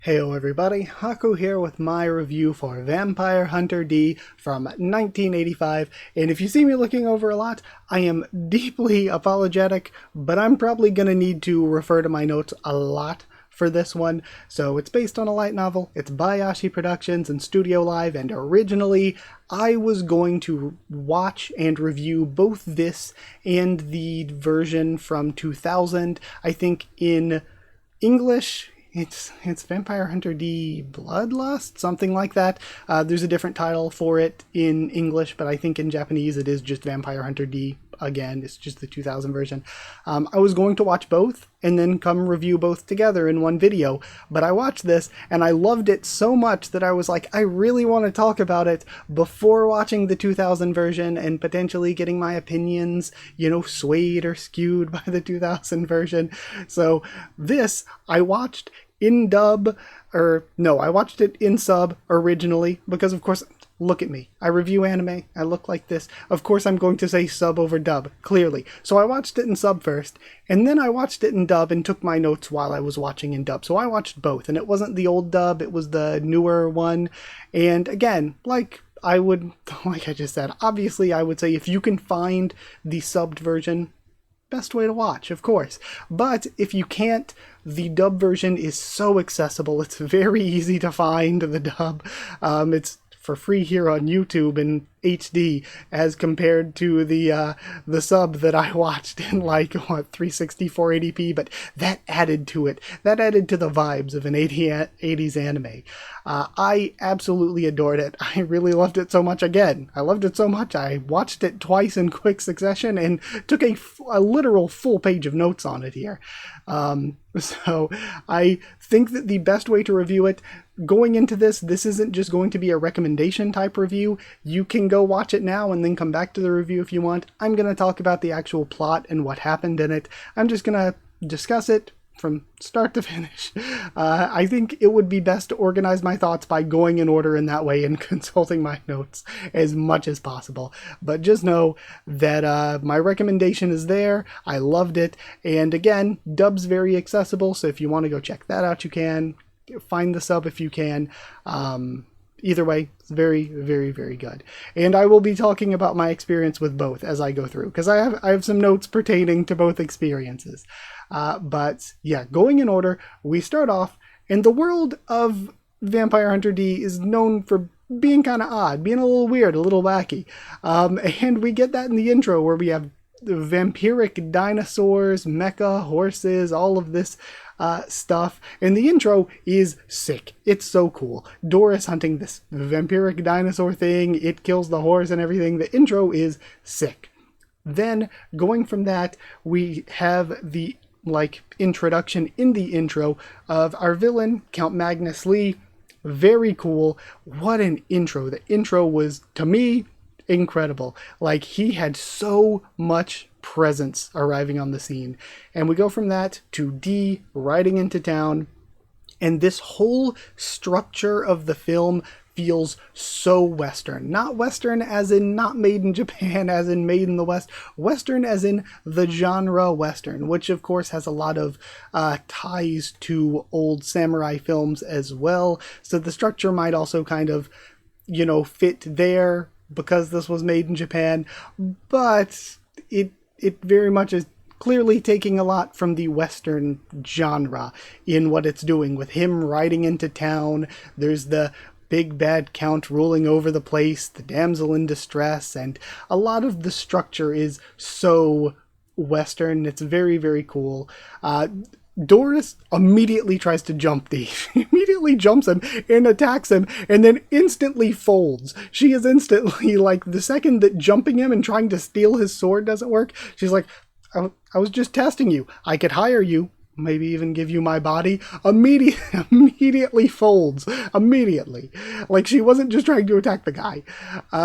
Heyo everybody, Haku here with my review for Vampire Hunter D from 1985, and if you see me looking over a lot, I am deeply apologetic, but I'm probably gonna need to refer to my notes a lot for this one. So it's based on a light novel, it's by Ashi Productions and Studio Live, and originally I was going to watch and review both this and the version from 2000, I think in English. It's Vampire Hunter D Bloodlust, something like that. There's a different title for it in English, but I think in Japanese it is just Vampire Hunter D. Again, it's just the 2000 version. I was going to watch both and then come review both together in one video, but I watched this and I loved it so much that I was like, I really want to talk about it before watching the 2000 version and potentially getting my opinions, swayed or skewed by the 2000 version. So this I watched in dub, I watched it in sub originally because, of course, look at me. I review anime. I look like this. Of course, I'm going to say sub over dub, clearly. So I watched it in sub first, and then I watched it in dub and took my notes while I was watching in dub. So I watched both, and it wasn't the old dub, it was the newer one. And again, like I just said, obviously I would say if you can find the subbed version, best way to watch, of course. But if you can't, the dub version is so accessible. It's very easy to find the dub. It's for free here on YouTube in HD as compared to the sub that I watched in 360 480p, but that added to it. That added to the vibes of an 80s anime. I absolutely adored it. I really loved it so much. Again, I loved it so much I watched it twice in quick succession and took a literal full page of notes on it here. So I think that the best way to review it, going into this isn't just going to be a recommendation type review. You can go watch it now and then come back to the review if you want. I'm going to talk about the actual plot and what happened in it. I'm just going to discuss it from start to finish. I think it would be best to organize my thoughts by going in order in that way and consulting my notes as much as possible. But just know that my recommendation is there. I loved it. And again, dub's very accessible, so if you want to go check that out, you can. Find the sub if you can. Either way, it's very, very, very good. And I will be talking about my experience with both as I go through, because I have some notes pertaining to both experiences. But yeah, going in order, we start off, and the world of Vampire Hunter D is known for being kind of odd, being a little weird, a little wacky. And we get that in the intro where we have vampiric dinosaurs, mecha, horses, all of this stuff. And the intro is sick. It's so cool. Doris hunting this vampiric dinosaur thing, it kills the horse and everything. The intro is sick. Then, going from that, we have the introduction in the intro of our villain, Count Magnus Lee. Very cool. What an intro. The intro was, to me, incredible. He had so much presence arriving on the scene. And we go from that to D riding into town. And this whole structure of the film feels so Western. Not Western as in not made in Japan, as in made in the West. Western as in the genre Western, which of course has a lot of ties to old samurai films as well. So the structure might also kind of, fit there because this was made in Japan. But it very much is clearly taking a lot from the Western genre in what it's doing with him riding into town. There's the big bad count ruling over the place, the damsel in distress, and a lot of the structure is so Western. It's very, very cool. Doris immediately tries to jump D. She immediately jumps him and attacks him and then instantly folds. She is instantly, the second that jumping him and trying to steal his sword doesn't work, she's like, I was just testing you. I could hire you. Maybe even give you my body. Immediately folds. Immediately. She wasn't just trying to attack the guy.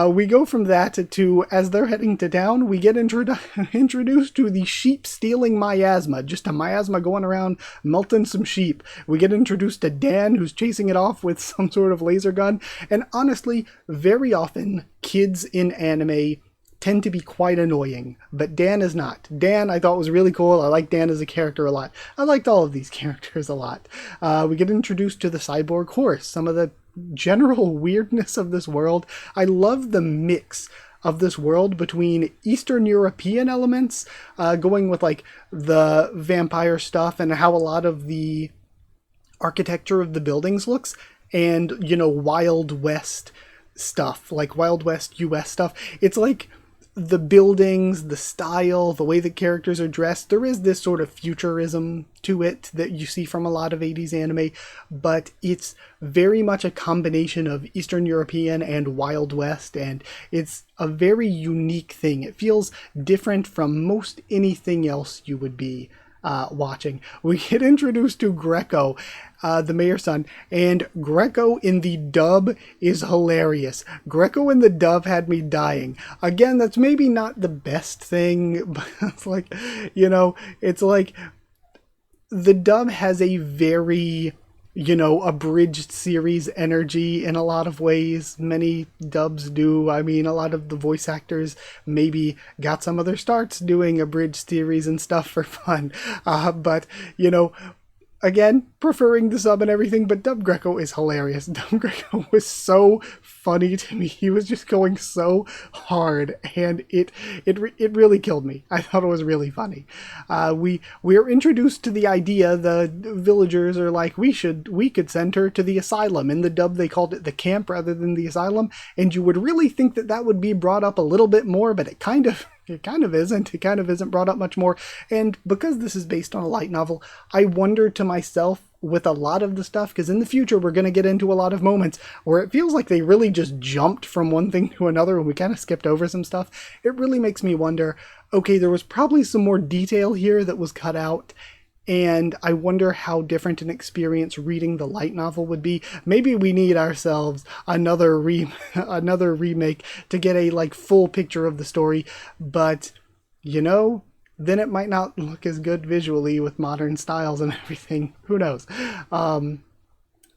We go from that to, as they're heading to town, we get introduced to the sheep stealing miasma. Just a miasma going around melting some sheep. We get introduced to Dan, who's chasing it off with some sort of laser gun. And honestly, very often, kids in anime tend to be quite annoying, but Dan is not. Dan I thought was really cool. I like Dan as a character a lot. I liked all of these characters a lot. We get introduced to the cyborg horse, some of the general weirdness of this world. I love the mix of this world between Eastern European elements, going with like the vampire stuff and how a lot of the architecture of the buildings looks, and, you know, Wild West stuff, like Wild West US stuff. It's like the buildings, the style, the way the characters are dressed, there is this sort of futurism to it that you see from a lot of 80s anime, but it's very much a combination of Eastern European and Wild West, and it's a very unique thing. It feels different from most anything else you would be watching. We get introduced to Greco, the mayor's son, and Greco in the dub is hilarious. Greco in the dub had me dying. Again, that's maybe not the best thing, but it's like, you know, it's like the dub has a very, you know, abridged series energy in a lot of ways. Many dubs do. I mean, a lot of the voice actors maybe got some of their starts doing abridged series and stuff for fun. But, you know, again, preferring the sub and everything, but Dub Greco is hilarious. Dub Greco was so funny to me. He was just going so hard, and it really killed me. I thought it was really funny. We are introduced to the idea, the villagers are like, we could send her to the asylum. In the dub, they called it the camp rather than the asylum, and you would really think that that would be brought up a little bit more, but it kind of isn't. It kind of isn't brought up much more. And because this is based on a light novel, I wonder to myself with a lot of the stuff, because in the future we're going to get into a lot of moments where it feels like they really just jumped from one thing to another and we kind of skipped over some stuff. It really makes me wonder, okay, there was probably some more detail here that was cut out, and I wonder how different an experience reading the light novel would be. Maybe we need ourselves another remake to get a like full picture of the story, but you know, then it might not look as good visually with modern styles and everything. Who knows?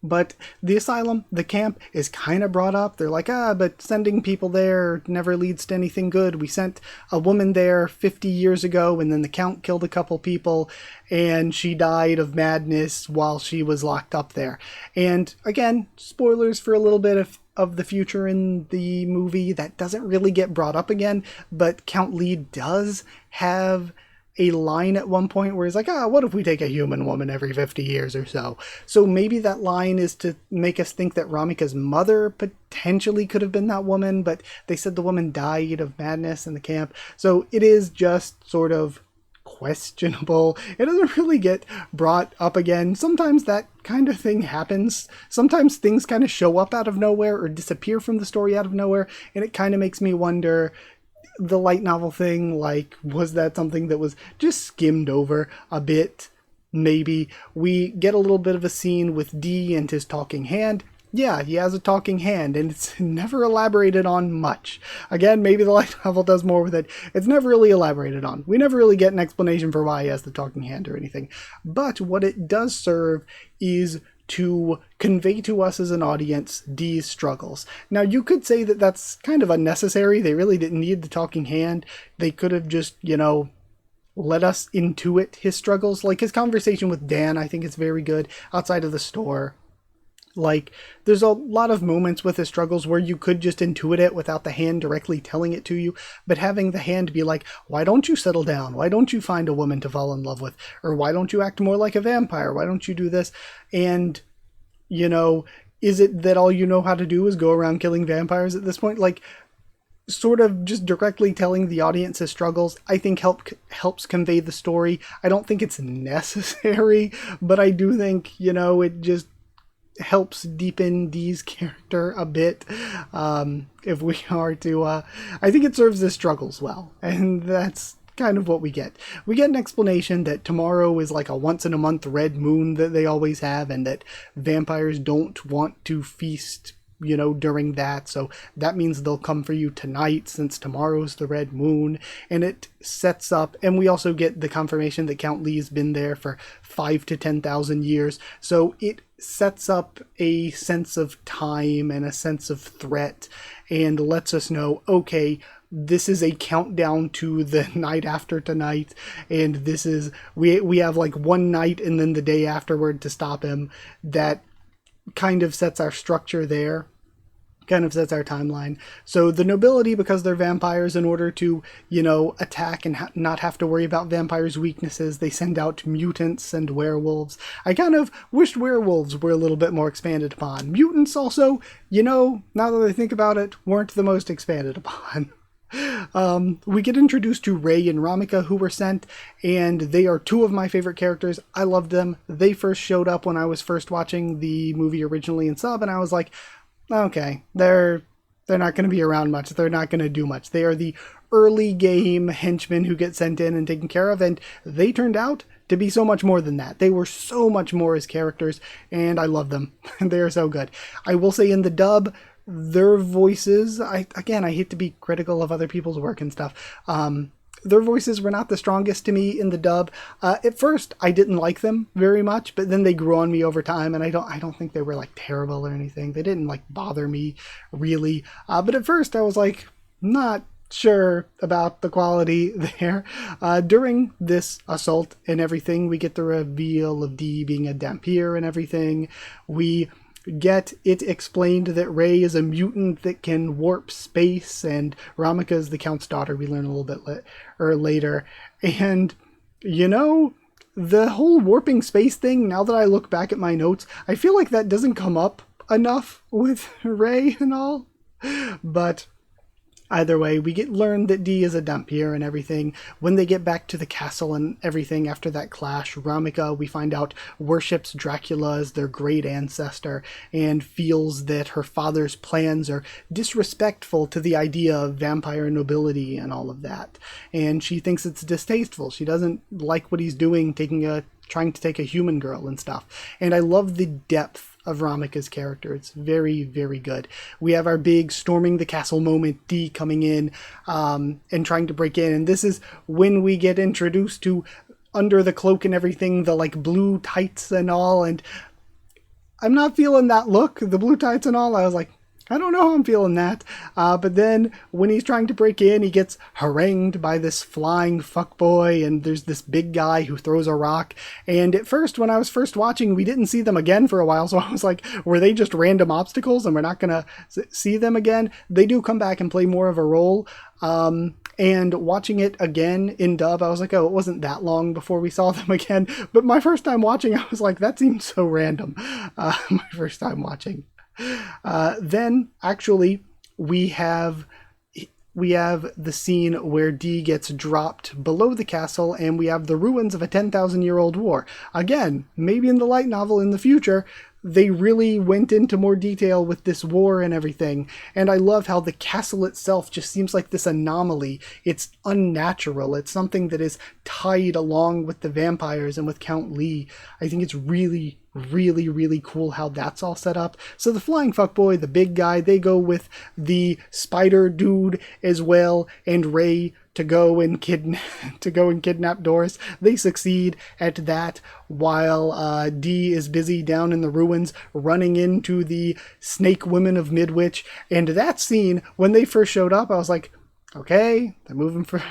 But the asylum, the camp, is kind of brought up. They're like, but sending people there never leads to anything good. We sent a woman there 50 years ago, and then the Count killed a couple people, and she died of madness while she was locked up there. And again, spoilers for a little bit of the future in the movie. That doesn't really get brought up again, but Count Lee does have a line at one point where he's like, what if we take a human woman every 50 years or so? So maybe that line is to make us think that Ramika's mother potentially could have been that woman, but they said the woman died of madness in the camp. So it is just sort of questionable. It doesn't really get brought up again. Sometimes that kind of thing happens. Sometimes things kind of show up out of nowhere or disappear from the story out of nowhere, and it kind of makes me wonder, the light novel thing, like, was that something that was just skimmed over a bit? Maybe. We get a little bit of a scene with D and his talking hand. Yeah, he has a talking hand, and it's never elaborated on much. Again, maybe the light novel does more with it. It's never really elaborated on. We never really get an explanation for why he has the talking hand or anything. But what it does serve is to convey to us as an audience Dee's struggles. Now, you could say that that's kind of unnecessary. They really didn't need the talking hand. They could have just, you know, let us intuit his struggles. Like his conversation with Dan, I think it's very good outside of the store. Like, there's a lot of moments with his struggles where you could just intuit it without the hand directly telling it to you, but having the hand be like, why don't you settle down? Why don't you find a woman to fall in love with? Or why don't you act more like a vampire? Why don't you do this? And, you know, is it that all you know how to do is go around killing vampires at this point? Like, sort of just directly telling the audience his struggles, I think helps convey the story. I don't think it's necessary, but I do think, you know, it just helps deepen Dee's character a bit. If we are to, I think it serves the struggles well, and that's kind of what we get. We get an explanation that tomorrow is like a once in a month red moon that they always have, and that vampires don't want to feast, you know, during that, so that means they'll come for you tonight since tomorrow's the red moon. And it sets up, and we also get the confirmation that Count Lee's been there for 5,000 to 10,000 years, so it sets up a sense of time and a sense of threat and lets us know, okay, this is a countdown to the night after tonight, and this is we have like one night and then the day afterward to stop him. That kind of sets our structure there, kind of sets our timeline. So the nobility, because they're vampires, in order to, attack and not have to worry about vampires' weaknesses, they send out mutants and werewolves. I kind of wished werewolves were a little bit more expanded upon. Mutants also, now that I think about it, weren't the most expanded upon. We get introduced to Ray and Ramika, who were sent, and they are two of my favorite characters. I loved them. They first showed up when I was first watching the movie originally in sub, and I was like, okay, they're not going to be around much. They're not going to do much. They are the early game henchmen who get sent in and taken care of, and they turned out to be so much more than that. They were so much more as characters, and I love them. They are so good. I will say in the dub, their voices, I hate to be critical of other people's work and stuff. Their voices were not the strongest to me in the dub. At first, I didn't like them very much, but then they grew on me over time, and I don't think they were like terrible or anything. They didn't like bother me really. But at first, I was like not sure about the quality there. During this assault and everything, we get the reveal of Dee being a Dhampir and everything. We get it explained that Ray is a mutant that can warp space, and Ramika is the Count's daughter. We learn a little bit later. And, the whole warping space thing, now that I look back at my notes, I feel like that doesn't come up enough with Ray and all. But either way, we learn that Dee is a Dhampir and everything. When they get back to the castle and everything after that clash, Ramika, we find out, worships Dracula as their great ancestor and feels that her father's plans are disrespectful to the idea of vampire nobility and all of that. And she thinks it's distasteful. She doesn't like what he's doing, trying to take a human girl and stuff. And I love the depth of Ramika's character. It's very, very good. We have our big storming the castle moment, Dee coming in and trying to break in. And this is when we get introduced to, under the cloak and everything, the like blue tights and all. And I'm not feeling that look, the blue tights and all. I was like, I don't know how I'm feeling that. But then when he's trying to break in, he gets harangued by this flying fuckboy, and there's this big guy who throws a rock. And at first, when I was first watching, we didn't see them again for a while. So I was like, were they just random obstacles and we're not going to see them again? They do come back and play more of a role. And watching it again in dub, I was like, oh, it wasn't that long before we saw them again. But my first time watching, I was like, that seems so random. My first time watching. Then actually we have the scene where Dee gets dropped below the castle, and we have the ruins of a 10,000-year-old war. Again, maybe in the light novel in the future, they really went into more detail with this war and everything. And I love how the castle itself just seems like this anomaly. It's unnatural. It's something that is tied along with the vampires and with Count Lee. I think it's really, really, really cool how that's all set up. So the flying fuckboy, the big guy, they go with the spider dude as well, and Ray to go and kidnap Doris. They succeed at that, while Dee is busy down in the ruins running into the snake women of Midwich. And that scene, when they first showed up, I was like, okay, they're moving through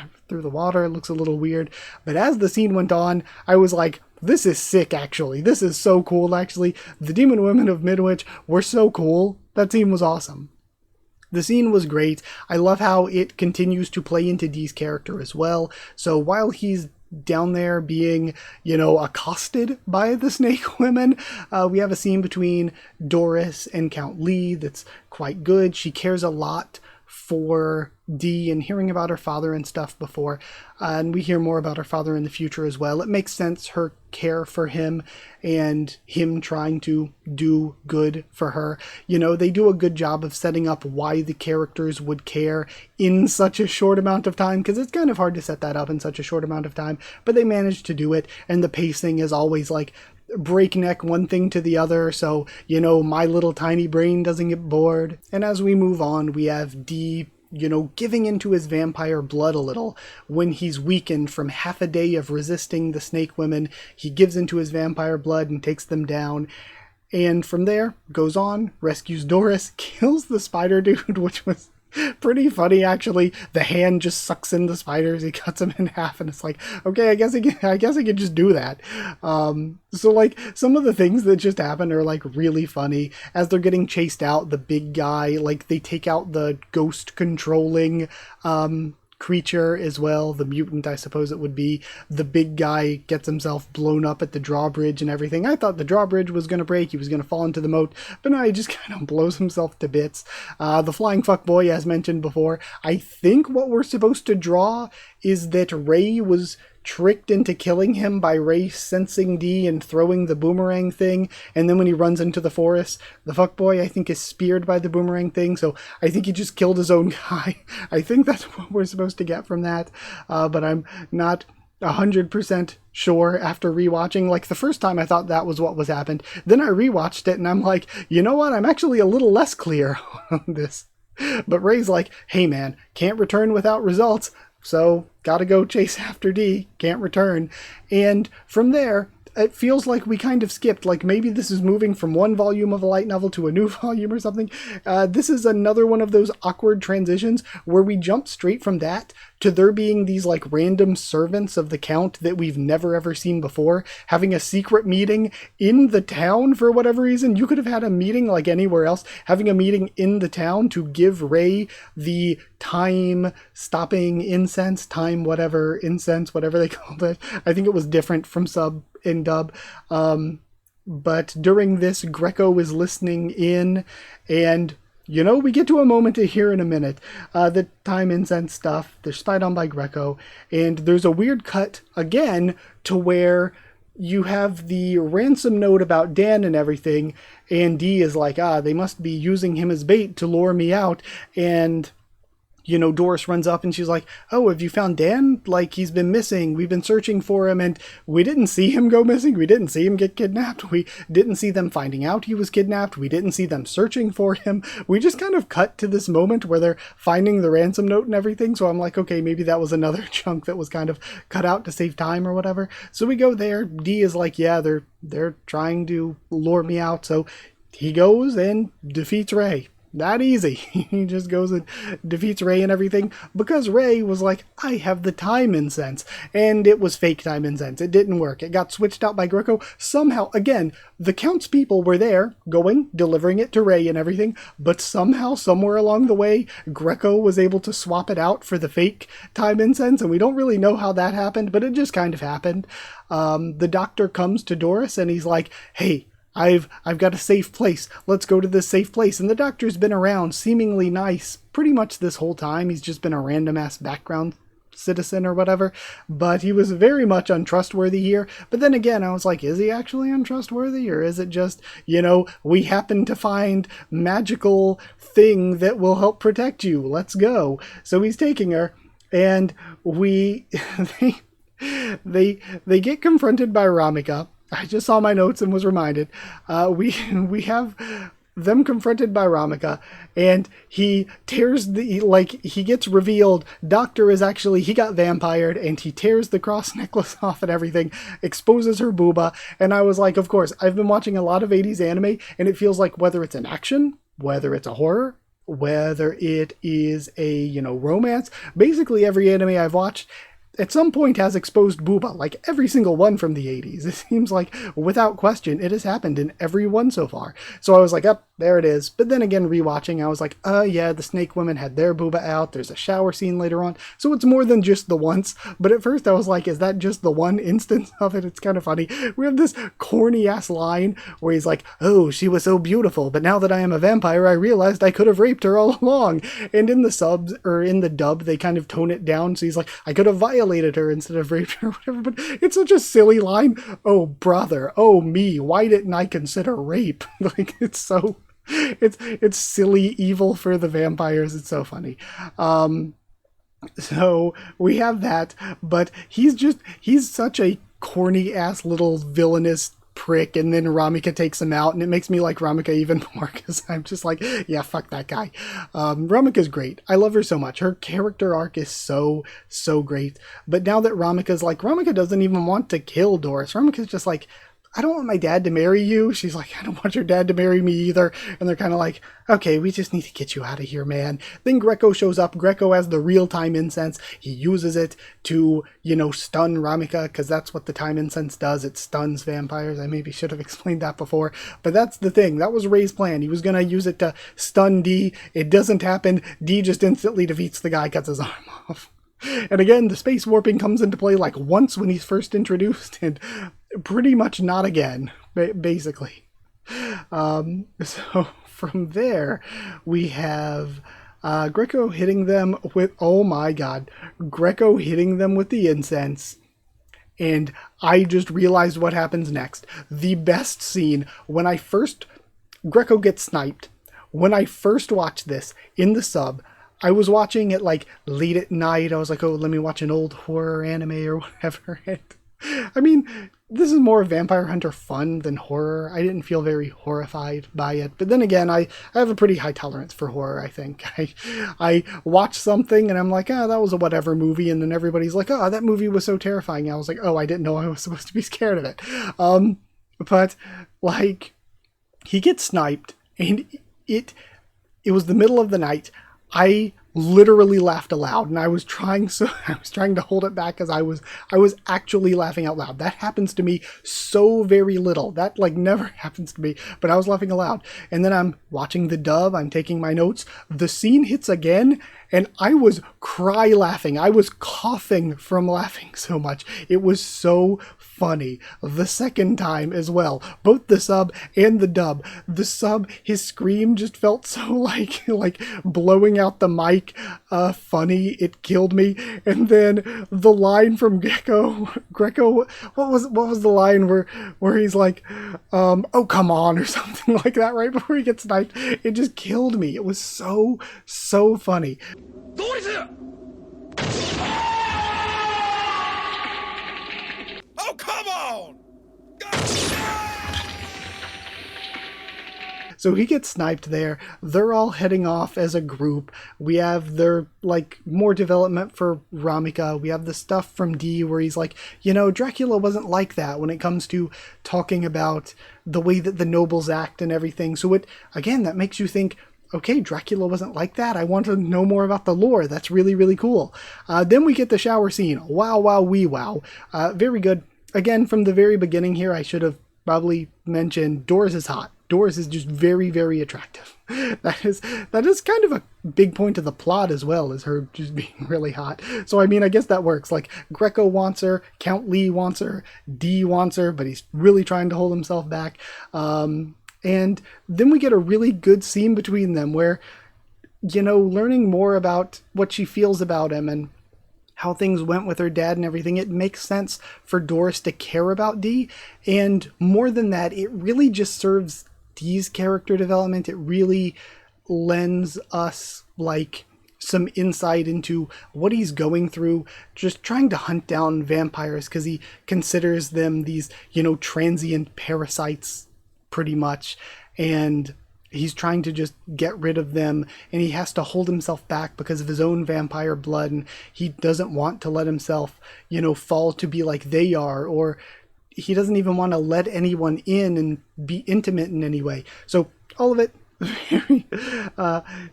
the water. It looks a little weird. But as the scene went on, I was like, this is sick, actually. This is so cool, actually. The Demon Women of Midwich were so cool. That scene was awesome. The scene was great. I love how it continues to play into Dee's character as well. So while he's down there being, accosted by the snake women, we have a scene between Doris and Count Lee that's quite good. She cares a lot for Dee and hearing about her father and stuff before, and we hear more about her father in the future as well. It makes sense, her care for him and him trying to do good for her. They do a good job of setting up why the characters would care in such a short amount of time, because it's kind of hard to set that up in such a short amount of time, but they managed to do it. And the pacing is always like breakneck, one thing to the other, so my little tiny brain doesn't get bored. And as we move on, we have Dee giving into his vampire blood a little. When he's weakened from half a day of resisting the snake women, he gives into his vampire blood and takes them down. And from there, goes on, rescues Doris, kills the spider dude, which was Pretty funny, actually. The hand just sucks in the spiders. He cuts them in half, and it's like, okay, I guess I can just do that. So like some of the things that just happen are like really funny. As they're getting chased out, the big guy, like they take out the ghost controlling creature as well, the mutant, I suppose it would be. The big guy gets himself blown up at the drawbridge and everything. I thought the drawbridge was going to break, he was going to fall into the moat, but no, he just kind of blows himself to bits. The flying fuckboy, as mentioned before, I think what we're supposed to draw is that Ray was tricked into killing him by Ray sensing D and throwing the boomerang thing, and then when he runs into the forest, the fuckboy, I think, is speared by the boomerang thing, so I think he just killed his own guy. I think that's what we're supposed to get from that, but I'm not 100% sure after rewatching. Like, the first time I thought that was what was happened, then I rewatched it and I'm like, you know what, I'm actually a little less clear on this. But Ray's like, hey man, can't return without results, so gotta go chase after D, can't return. And from there, it feels like we kind of skipped, like maybe this is moving from one volume of a light novel to a new volume or something. This is another one of those awkward transitions where we jump straight from that to there being these like random servants of the Count that we've never ever seen before, having a secret meeting in the town for whatever reason. You could have had a meeting like anywhere else, having a meeting in the town to give Ray the time stopping incense, time whatever, incense, whatever they called it. I think it was different from sub and dub. But during this, Greco is listening in, and you know, we get to a moment here in a minute. The time incense stuff, they're spied on by Greco, and there's a weird cut again to where you have the ransom note about Dan and everything, and Dee is like, they must be using him as bait to lure me out, and you know, Doris runs up and she's like, oh, have you found Dan? Like, he's been missing. We've been searching for him, and we didn't see him go missing. We didn't see him get kidnapped. We didn't see them finding out he was kidnapped. We didn't see them searching for him. We just kind of cut to this moment where they're finding the ransom note and everything. So I'm like, okay, maybe that was another chunk that was kind of cut out to save time or whatever. So we go there. Dee is like, yeah, they're trying to lure me out. So he goes and defeats Ray. That easy. He just goes and defeats Ray and everything because Ray was like, I have the time incense, and it was fake time incense. It didn't work. It got switched out by Greco. Somehow, again, the Count's people were there, going, delivering it to Ray and everything, but somehow, somewhere along the way, Greco was able to swap it out for the fake time incense, and we don't really know how that happened, but it just kind of happened. The doctor comes to Doris and he's like, hey, I've got a safe place. Let's go to this safe place. And the doctor's been around, seemingly nice, pretty much this whole time. He's just been a random-ass background citizen or whatever. But he was very much untrustworthy here. But then again, I was like, is he actually untrustworthy? Or is it just, you know, we happen to find magical thing that will help protect you. Let's go. So he's taking her. And they get confronted by Ramika. I just saw my notes and was reminded. We have them confronted by Ramika, and he tears he gets revealed. Doctor is actually, he got vampired, and he tears the cross necklace off and everything, exposes her booba, and I was like, of course, I've been watching a lot of 80s anime, and it feels like whether it's an action, whether it's a horror, whether it is a, you know, romance, basically every anime I've watched at some point has exposed booba, like every single one from the 80s. It seems like, without question, it has happened in every one so far. So I was like, there it is. But then again, rewatching, I was like, yeah, the snake women had their booba out. There's a shower scene later on. So it's more than just the once. But at first I was like, is that just the one instance of it? It's kind of funny. We have this corny-ass line where he's like, oh, she was so beautiful, but now that I am a vampire, I realized I could have raped her all along. And in the subs, or in the dub, they kind of tone it down. So he's like, I could have violated her instead of raped her or whatever. But it's such a silly line. Oh, brother. Oh, me. Why didn't I consider rape? Like, it's so... It's silly evil for the vampires. It's so funny. So we have that, but he's such a corny ass little villainous prick, and then Ramika takes him out, and it makes me like Ramika even more, because I'm just like, yeah, fuck that guy. Ramika's great. I love her so much. Her character arc is so great. But now that Ramika doesn't even want to kill Doris. Ramika's just like, I don't want my dad to marry you. She's like, I don't want your dad to marry me either. And they're kind of like, okay, we just need to get you out of here, man. Then Greco shows up. Greco has the real-time incense. He uses it to, stun Ramika, because that's what the time incense does. It stuns vampires. I maybe should have explained that before. But that's the thing. That was Ray's plan. He was going to use it to stun D. It doesn't happen. D just instantly defeats the guy, cuts his arm off. And again, the space warping comes into play like once when he's first introduced, and pretty much not again, basically. So from there, we have Greco hitting them with, oh my god, Greco hitting them with the incense. And I just realized what happens next. The best scene, Greco gets sniped. When I first watched this in the sub, I was watching it like late at night. I was like, oh, let me watch an old horror anime or whatever. I mean, this is more Vampire Hunter fun than horror. I didn't feel very horrified by it. But then again, I have a pretty high tolerance for horror, I think. I watch something and I'm like, that was a whatever movie. And then everybody's like, oh, that movie was so terrifying. And I was like, oh, I didn't know I was supposed to be scared of it. But like, he gets sniped and it was the middle of the night. I literally laughed aloud, and I was trying to hold it back, as I was actually laughing out loud. That happens to me so very little. That like never happens to me, but I was laughing aloud. And then I'm watching the dub, I'm taking my notes. The scene hits again, and I was cry laughing. I was coughing from laughing so much. It was so funny the second time as well, both the sub and the dub. The sub, his scream just felt so like blowing out the mic funny. It killed me. And then the line from Greco, what was the line where he's like, oh come on, or something like that right before he gets sniped? It just killed me. It was so funny. Oh, come on! So he gets sniped there. They're all heading off as a group. We have their, like, more development for Ramika. We have the stuff from D where he's like, Dracula wasn't like that when it comes to talking about the way that the nobles act and everything. So that makes you think, okay, Dracula wasn't like that. I want to know more about the lore. That's really, really cool. Then we get the shower scene. Wow, wow, wee wow. Very good. Again, from the very beginning here, I should have probably mentioned Doris is hot. Doris is just very, very attractive. That is kind of a big point of the plot as well, is her just being really hot. So, I mean, I guess that works. Like, Greco wants her, Count Lee wants her, D wants her, but he's really trying to hold himself back. And then we get a really good scene between them where, learning more about what she feels about him and how things went with her dad and everything, it makes sense for Doris to care about Dee. And more than that, it really just serves Dee's character development. It really lends us like some insight into what he's going through, just trying to hunt down vampires because he considers them these, transient parasites pretty much. And he's trying to just get rid of them, and he has to hold himself back because of his own vampire blood, and he doesn't want to let himself, fall to be like they are, or he doesn't even want to let anyone in and be intimate in any way. So all of it,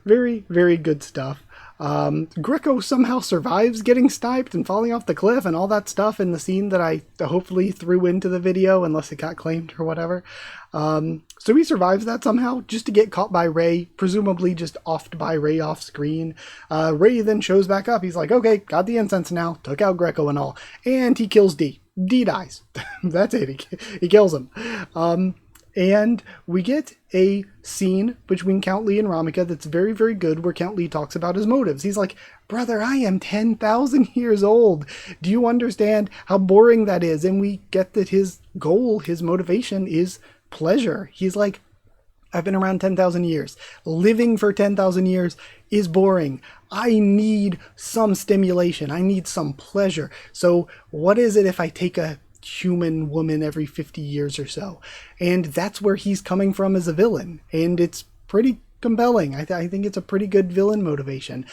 very, very good stuff. Greco somehow survives getting sniped and falling off the cliff and all that stuff in the scene that I hopefully threw into the video, unless it got claimed or whatever. So he survives that somehow, just to get caught by Ray, presumably just offed by Ray off screen. Ray then shows back up. He's like, okay, got the incense now, took out Greco and all, and he kills D. D dies. That's it. He kills him. And we get a scene between Count Lee and Ramika that's very, very good, where Count Lee talks about his motives. He's like, brother, I am 10,000 years old. Do you understand how boring that is? And we get that his goal, his motivation is pleasure. He's like, I've been around 10,000 years. Living for 10,000 years is boring. I need some stimulation. I need some pleasure. So what is it if I take a human woman every 50 years or so? And that's where he's coming from as a villain. And it's pretty compelling. I think it's a pretty good villain motivation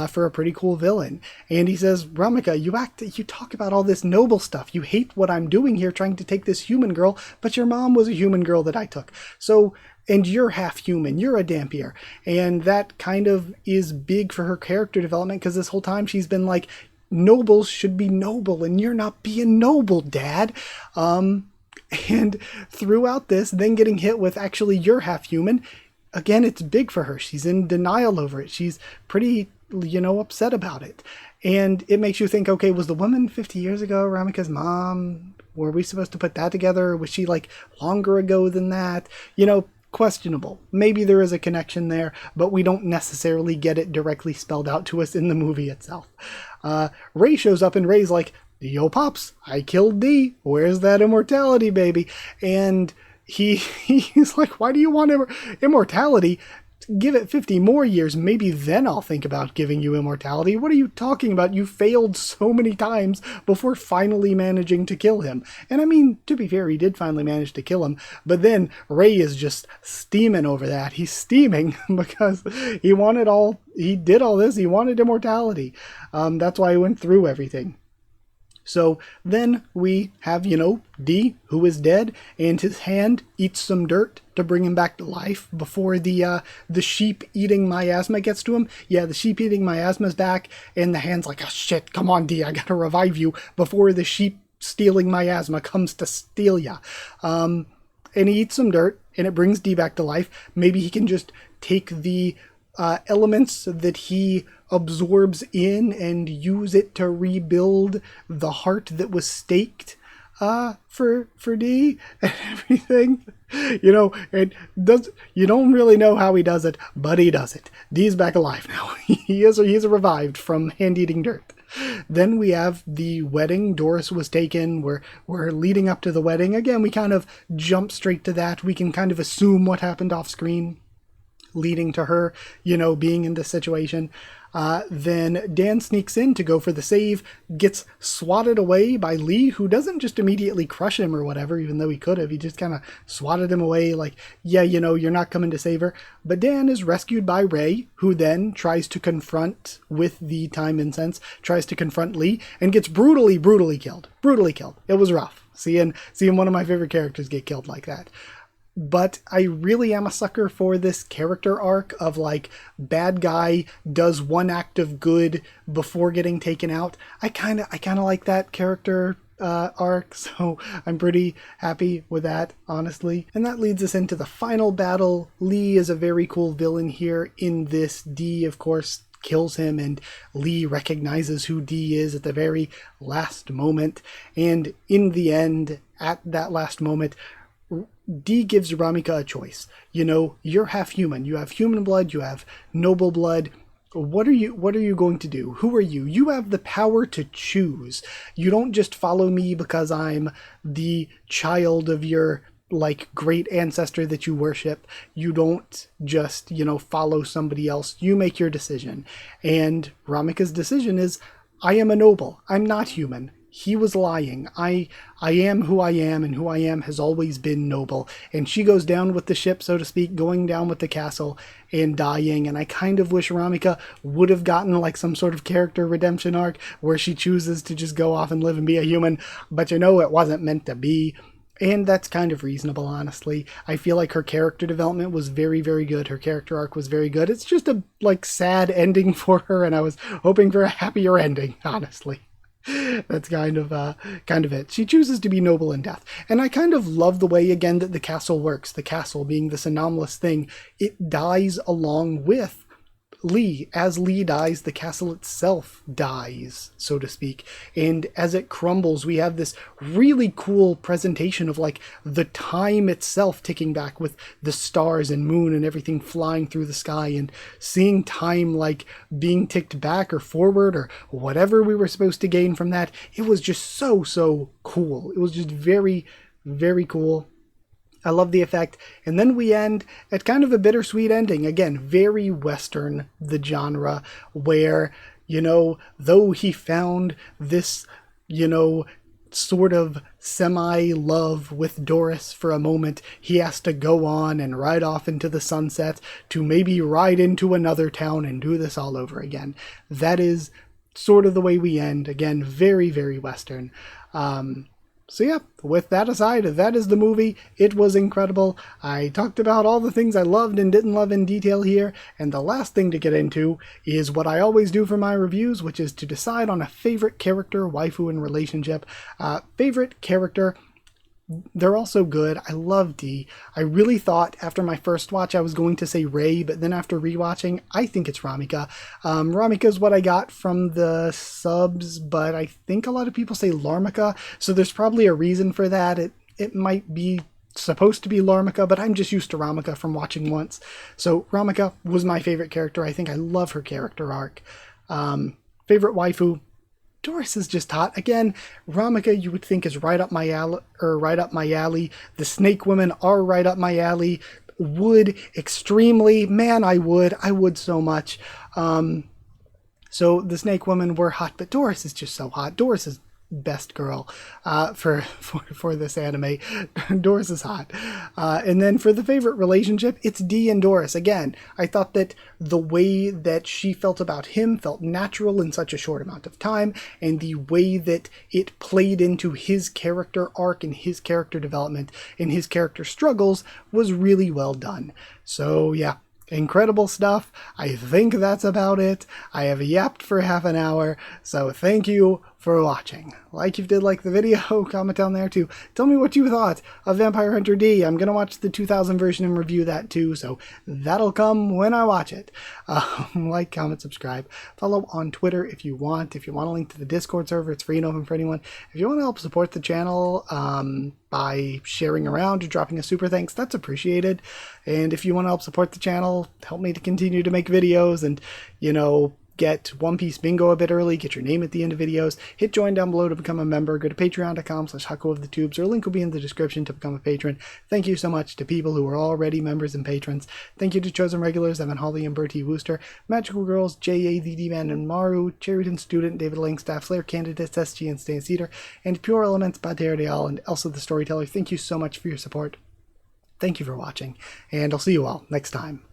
for a pretty cool villain. And he says, Ramika, you talk about all this noble stuff. You hate what I'm doing here, trying to take this human girl, but your mom was a human girl that I took. So, and you're half human. You're a Dampier. And that kind of is big for her character development, because this whole time she's been like, nobles should be noble, and you're not being noble, Dad. And throughout this, then getting hit with, actually, you're half human. Again, it's big for her. She's in denial over it. She's pretty, upset about it. And it makes you think, okay, was the woman 50 years ago Ramika's mom? Were we supposed to put that together? Was she like longer ago than that? Questionable. Maybe there is a connection there, but we don't necessarily get it directly spelled out to us in the movie itself. Ray shows up and Ray's like, yo, Pops, I killed D. Where's that immortality, baby? And he's like, why do you want immortality? Give it 50 more years. Maybe then I'll think about giving you immortality. What are you talking about? You failed so many times before finally managing to kill him. And I mean, to be fair, he did finally manage to kill him. But then Ray is just steaming over that. He's steaming because he did all this. He wanted immortality. That's why he went through everything. So then we have, D, who is dead, and his hand eats some dirt to bring him back to life before the sheep-eating miasma gets to him. Yeah, the sheep-eating miasma's back, and the hand's like, oh shit, come on, D, I gotta revive you before the sheep-stealing miasma comes to steal ya. And he eats some dirt, and it brings D back to life. Maybe he can just take the elements that he absorbs in and use it to rebuild the heart that was staked for D and everything. You don't really know how he does it, but he does it. D's back alive now. He's revived from hand-eating dirt. Then we have the wedding. Doris was taken. We're leading up to the wedding. Again, we kind of jump straight to that. We can kind of assume what happened off screen, leading to her, being in this situation. Then Dan sneaks in to go for the save, gets swatted away by Lee, who doesn't just immediately crush him or whatever, even though he could have. He just kind of swatted him away like, yeah, you're not coming to save her. But Dan is rescued by Ray, who then tries to confront, with the time incense, tries to confront Lee, and gets brutally killed. Brutally killed. It was rough. Seeing one of my favorite characters get killed like that. But I really am a sucker for this character arc of like, bad guy does one act of good before getting taken out. I kind of like that character arc, so I'm pretty happy with that, honestly. And that leads us into the final battle. Lee is a very cool villain here in this. D, of course, kills him, and Lee recognizes who D is at the very last moment. And in the end, at that last moment, D gives Ramika a choice. You're half human. You have human blood. You have noble blood. What are you going to do? Who are you? You have the power to choose. You don't just follow me because I'm the child of your great ancestor that you worship. You don't just, follow somebody else. You make your decision. And Ramika's decision is, I am a noble. I'm not human. He was lying. I am who I am, and who I am has always been noble. And she goes down with the ship, so to speak, going down with the castle and dying. And I kind of wish Ramika would have gotten some sort of character redemption arc where she chooses to just go off and live and be a human. But it wasn't meant to be. And that's kind of reasonable, honestly. I feel like her character development was very, very good. Her character arc was very good. It's just a sad ending for her, and I was hoping for a happier ending, honestly. That's kind of it. She chooses to be noble in death. And I kind of love the way, again, that the castle works. The castle being this anomalous thing. It dies along with Lee. As Lee dies, the castle itself dies, so to speak. And as it crumbles, we have this really cool presentation of the time itself ticking back, with the stars and moon and everything flying through the sky, and seeing time being ticked back or forward or whatever we were supposed to gain from that. It was just so cool. It was just very, very cool. I love the effect. And then we end at kind of a bittersweet ending. Again, very Western, the genre, where, though he found this, sort of semi-love with Doris for a moment, he has to go on and ride off into the sunset to maybe ride into another town and do this all over again. That is sort of the way we end. Again, very, very Western. So yeah, with that aside, that is the movie. It was incredible. I talked about all the things I loved and didn't love in detail here, and the last thing to get into is what I always do for my reviews, which is to decide on a favorite character, waifu, and relationship. Favorite character. They're all so good. I love Dee. I really thought after my first watch I was going to say Ray, but then after rewatching, I think it's Ramika. Ramika is what I got from the subs, but I think a lot of people say Larmika, so there's probably a reason for that. It might be supposed to be Larmika, but I'm just used to Ramika from watching once. So Ramika was my favorite character. I think I love her character arc. Favorite waifu. Doris is just hot. Again, Ramika you would think is right up my alley, The Snake Women are right up my alley. Would extremely, man, I would so much. So the Snake Women were hot, but Doris is just so hot. Doris is best girl for this anime. Doris is hot. And then for the favorite relationship, it's Dee and Doris. Again, I thought that the way that she felt about him felt natural in such a short amount of time, and the way that it played into his character arc and his character development and his character struggles was really well done. So yeah, incredible stuff. I think that's about it. I have yapped for half an hour, so thank you for watching. Like if you did like the video, comment down there too. Tell me what you thought of Vampire Hunter D. I'm going to watch the 2000 version and review that too, so that'll come when I watch it. Like, comment, subscribe. Follow on Twitter if you want. If you want a link to the Discord server, it's free and open for anyone. If you want to help support the channel by sharing around or dropping a super thanks, that's appreciated. And if you want to help support the channel, help me to continue to make videos and, you know, get One Piece Bingo a bit early, get your name at the end of videos, hit join down below to become a member, go to patreon.com/Haku of the Tubes, or a link will be in the description to become a patron. Thank you so much to people who are already members and patrons. Thank you to chosen regulars Evan Hawley and Bertie Wooster, Magical Girls, J.A. the D-Man and Maru, Cherryton Student, David Langstaff, Slayer Candidates, SG and Stan Cedar, and Pure Elements, Pater Deal, and Elsa the Storyteller. Thank you so much for your support. Thank you for watching, and I'll see you all next time.